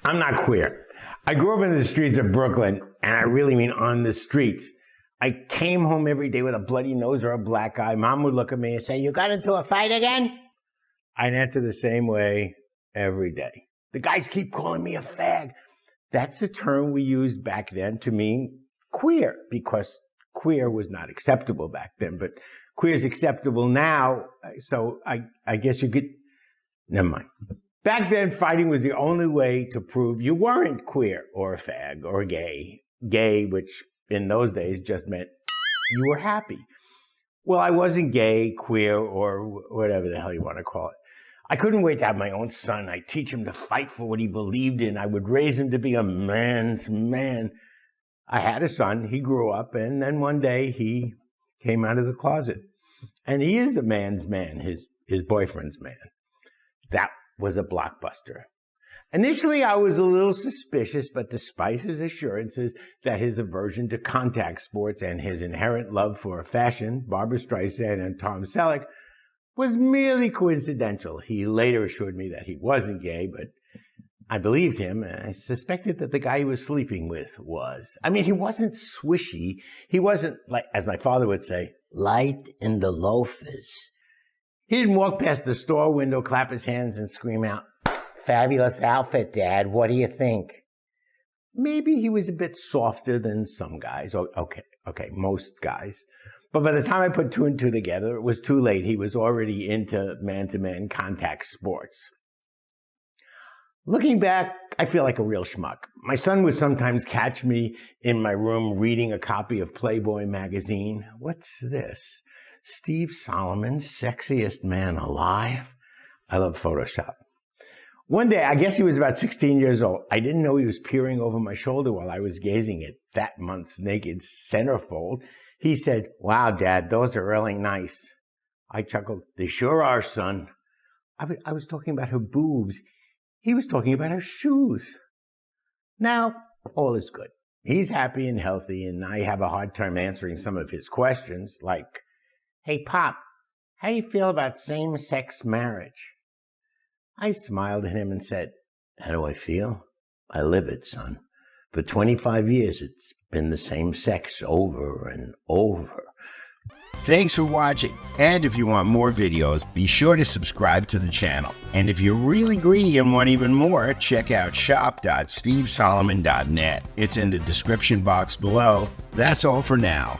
I'm not queer. I grew up in the streets of Brooklyn, and I really mean on the streets. I came home every day with a bloody nose or a black eye. Mom would look at me and say, "You got into a fight again?" I'd answer the same way every day. The guys keep calling me a fag. That's the term we used back then to mean queer, because queer was not acceptable back then, but queer is acceptable now, so I guess you could, never mind. Back then, fighting was the only way to prove you weren't queer or a fag or gay. Gay, which in those days just meant you were happy. Well, I wasn't gay, queer, or whatever the hell you want to call it. I couldn't wait to have my own son. I'd teach him to fight for what he believed in. I would raise him to be a man's man. I had a son. He grew up, and then one day he came out of the closet. And he is a man's man, his boyfriend's man. That was a blockbuster. Initially, I was a little suspicious, but despite his assurances that his aversion to contact sports and his inherent love for fashion, Barbra Streisand and Tom Selleck, was merely coincidental. He later assured me that he wasn't gay, but I believed him, and I suspected that the guy he was sleeping with was. I mean, he wasn't swishy. He wasn't, like, as my father would say, light in the loafers. He didn't walk past the store window, clap his hands, and scream out, "Fabulous outfit, Dad. What do you think?" Maybe he was a bit softer than some guys. Okay, most guys. But by the time I put two and two together, it was too late. He was already into man-to-man contact sports. Looking back, I feel like a real schmuck. My son would sometimes catch me in my room reading a copy of Playboy magazine. What's this? Steve Solomon's Sexiest Man Alive? I love Photoshop. One day, I guess he was about 16 years old. I didn't know he was peering over my shoulder while I was gazing at that month's naked centerfold. He said, "Wow, Dad, those are really nice." I chuckled. "They sure are, son." I was talking about her boobs. He was talking about her shoes. Now, all is good. He's happy and healthy, and I have a hard time answering some of his questions, like, "Hey, Pop, how do you feel about same-sex marriage?" I smiled at him and said, "How do I feel? I live it, son. For 25 years, it's been the same sex over and over." Thanks for watching. And if you want more videos, be sure to subscribe to the channel. And if you're really greedy and want even more, check out shop.stevesolomon.net. It's in the description box below. That's all for now.